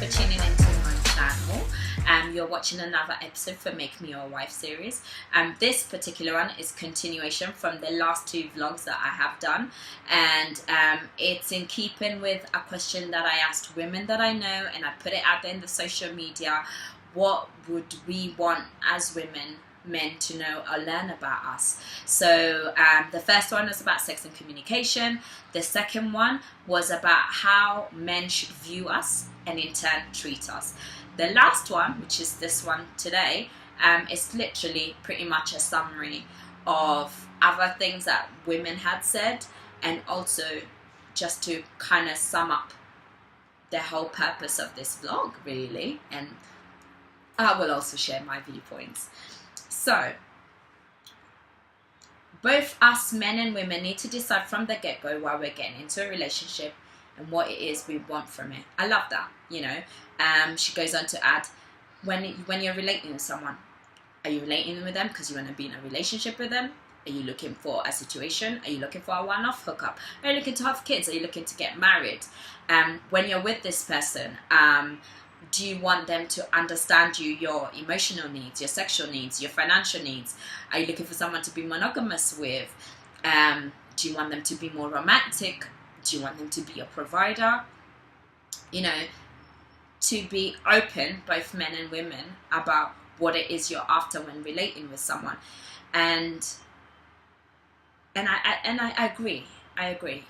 for tuning into my channel. You're watching another episode for Make Me Your Wife series. This particular one is continuation from the last two vlogs that I have done, and it's in keeping with a question that I asked women that I know, and I put it out there in the social media. What would we want as women, men, to know or learn about us? So the first one was about sex and communication. The second one was about how men should view us and in turn treat us. The last one, which is this one today, is literally pretty much a summary of other things that women had said, and also just to kind of sum up the whole purpose of this vlog, really. And I will also share my viewpoints. So, both us men and women need to decide from the get-go why we're getting into a relationship and what it is we want from it. I love that, you know. She goes on to add, when you're relating with someone, are you relating with them because you want to be in a relationship with them? Are you looking for a situation? Are you looking for a one-off hookup? Are you looking to have kids? Are you looking to get married? When you're with this person, do you want them to understand you, your emotional needs, your sexual needs, your financial needs? Are you looking for someone to be monogamous with? Do you want them to be more romantic? Do you want them to be your provider? You know, to be open, both men and women, about what it is you're after when relating with someone. And I agree.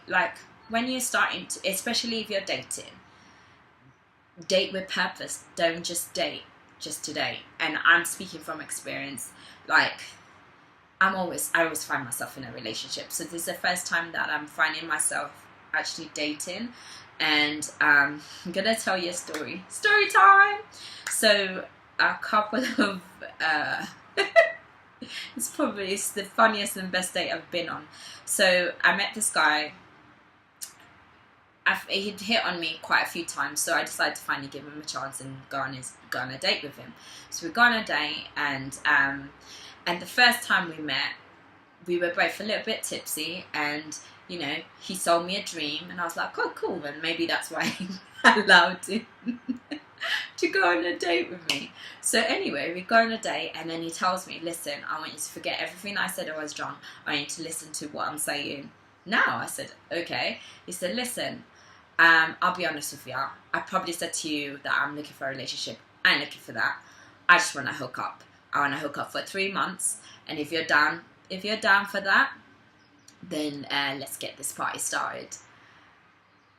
Like, when you're starting to, especially if you're dating, date with purpose. Don't just date just to date. And I'm speaking from experience. Like, I always find myself in a relationship. So this is the first time that I'm finding myself actually dating. And I'm gonna tell you a story. Story time! So a couple of it's the funniest and best date I've been on. So I met this guy. He'd hit on me quite a few times, so I decided to finally give him a chance and go on a date with him. So we go on a date, and the first time we met, we were both a little bit tipsy, and you know, he sold me a dream, and I was like, oh cool, and maybe that's why he allowed him to go on a date with me. So anyway, we go on a date, and then he tells me, listen, I want you to forget everything I said I was drunk. I want you to listen to what I'm saying now. I said, okay. He said, listen, I'll be honest with you. I probably said to you that I'm looking for a relationship. I ain't looking for that. I just want to hook up. I want to hook up for 3 months, and if you're down for that, then let's get this party started.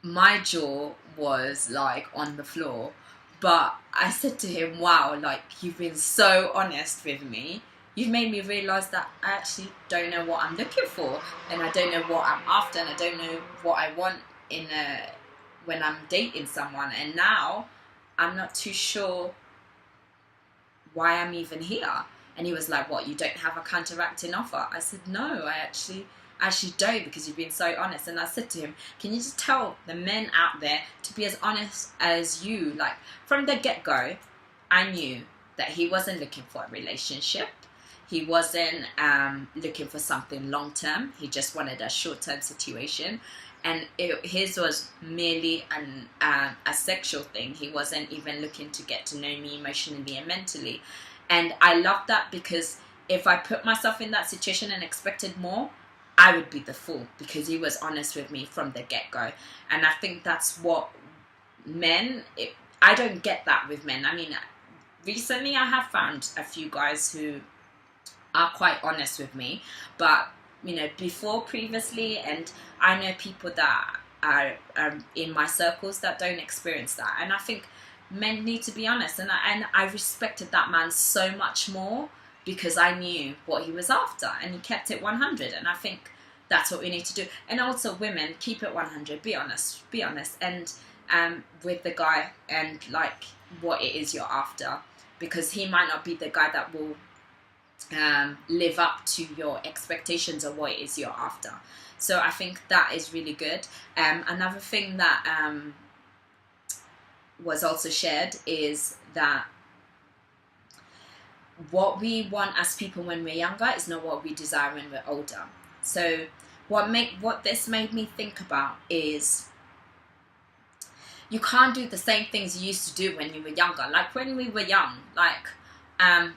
My jaw was like on the floor, but I said to him, wow, like, you've been so honest with me. You've made me realise that I actually don't know what I'm looking for, and I don't know what I'm after, and I don't know what I want when I'm dating someone, and now I'm not too sure why I'm even here. And he was like, what, you don't have a counteracting offer? I said, no, I actually don't, because you've been so honest. And I said to him, can you just tell the men out there to be as honest as you? Like, from the get-go, I knew that he wasn't looking for a relationship. He wasn't looking for something long-term. He just wanted a short-term situation. And his was merely a sexual thing. He wasn't even looking to get to know me emotionally and mentally. And I love that, because if I put myself in that situation and expected more, I would be the fool, because he was honest with me from the get-go. And I think that's what men, I don't get that with men. I mean, recently I have found a few guys who are quite honest with me, but you know, previously, and I know people that are in my circles that don't experience that. And I think men need to be honest, and I respected that man so much more, because I knew what he was after, and he kept it 100. And I think that's what we need to do. And also, women, keep it 100. Be honest, and with the guy, and like what it is you're after, because he might not be the guy that will live up to your expectations of what it is you're after. So I think that is really good. Another thing that was also shared is that what we want as people when we're younger is not what we desire when we're older. So what this made me think about is you can't do the same things you used to do when you were younger. Like when we were young, like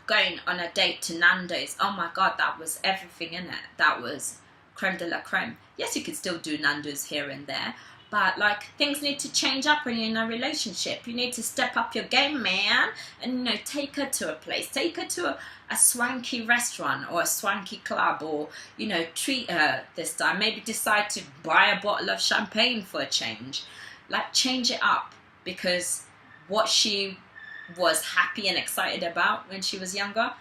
going on a date to Nando's, oh my god, that was everything in it. That was creme de la creme. Yes, you could still do Nando's here and there, but like things need to change up when you're in a relationship. You need to step up your game, man, and you know, take her to a place, take her to a swanky restaurant or a swanky club, or you know, treat her this time. Maybe decide to buy a bottle of champagne for a change. Like, change it up, because what she was happy and excited about when she was younger,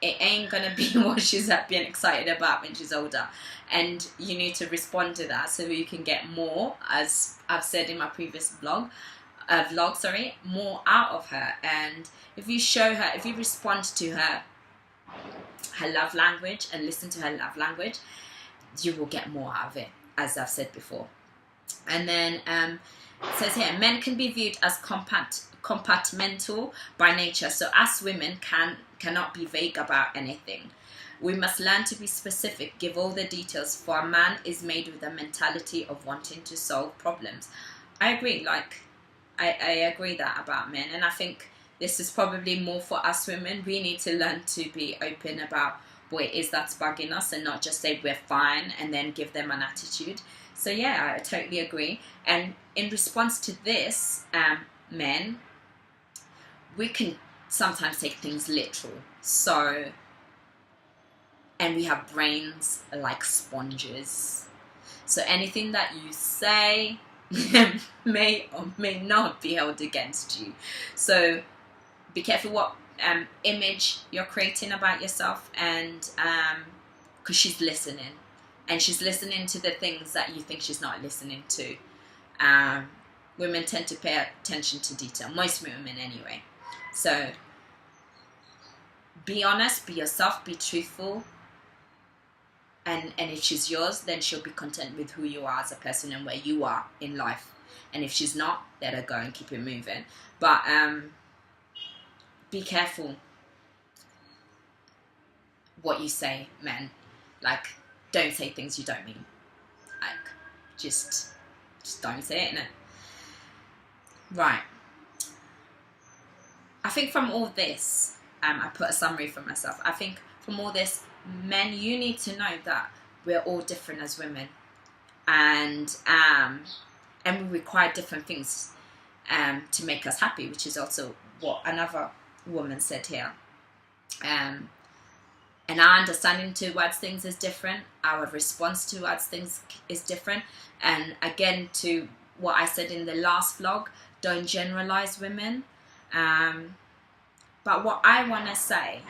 it ain't gonna be what she's happy and excited about when she's older. And you need to respond to that so you can get more, as I've said in my previous vlog, more out of her. And if you show her, if you respond to her love language and listen to her love language, you will get more out of it, as I've said before. And then it says here, men can be viewed as compartmental by nature, so us women cannot be vague about anything. We must learn to be specific, give all the details, for a man is made with a mentality of wanting to solve problems. I agree, like, I agree that about men, and I think this is probably more for us women. We need to learn to be open about what it is that's bugging us, and not just say we're fine and then give them an attitude. So yeah, I totally agree. And in response to this, men, we can sometimes take things literal. So, and we have brains like sponges. So anything that you say may or may not be held against you. So be careful what image you're creating about yourself, and because she's listening. And she's listening to the things that you think she's not listening to. Women tend to pay attention to detail. Most women anyway. So be honest, be yourself, be truthful. And if she's yours, then she'll be content with who you are as a person and where you are in life. And if she's not, let her go and keep it moving. But be careful what you say, men. Like, don't say things you don't mean. Like, just don't say it, innit? Right. I think from all this, I put a summary for myself. I think from all this, men, you need to know that we're all different as women, and we require different things to make us happy, which is also what another woman said here. And our understanding towards things is different. Our response towards things is different. And again, to what I said in the last vlog, don't generalize women. But what I want to say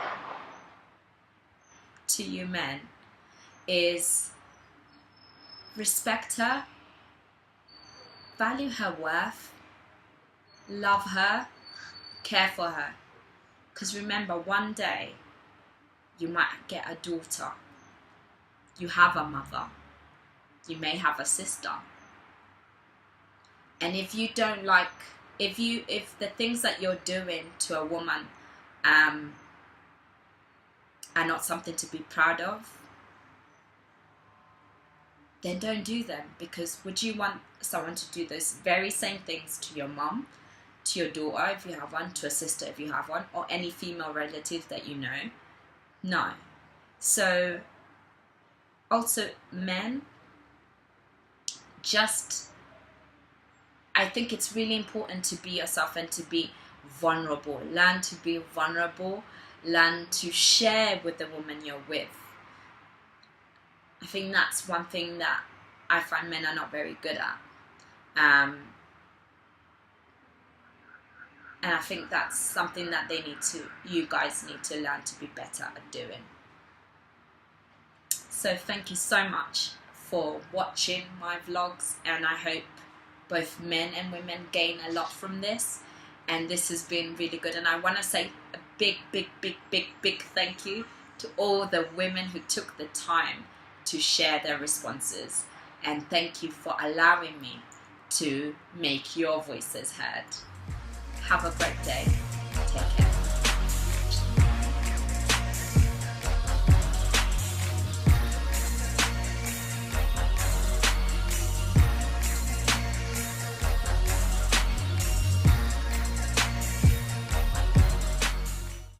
to you men is respect her, value her worth, love her, care for her. Because remember, one day you might get a daughter, you have a mother, you may have a sister. And if you don't like, if the things that you're doing to a woman are not something to be proud of, then don't do them. Because would you want someone to do those very same things to your mom, to your daughter if you have one, to a sister if you have one, or any female relative that you know? No. So also men, I think it's really important to be yourself and to be vulnerable. Learn to be vulnerable. Learn to share with the woman you're with. I think that's one thing that I find men are not very good at. And I think that's something that you guys need to learn to be better at doing. So thank you so much for watching my vlogs, and I hope both men and women gain a lot from this. And this has been really good. And I want to say a big thank you to all the women who took the time to share their responses. And thank you for allowing me to make your voices heard. Have a great day. Take care.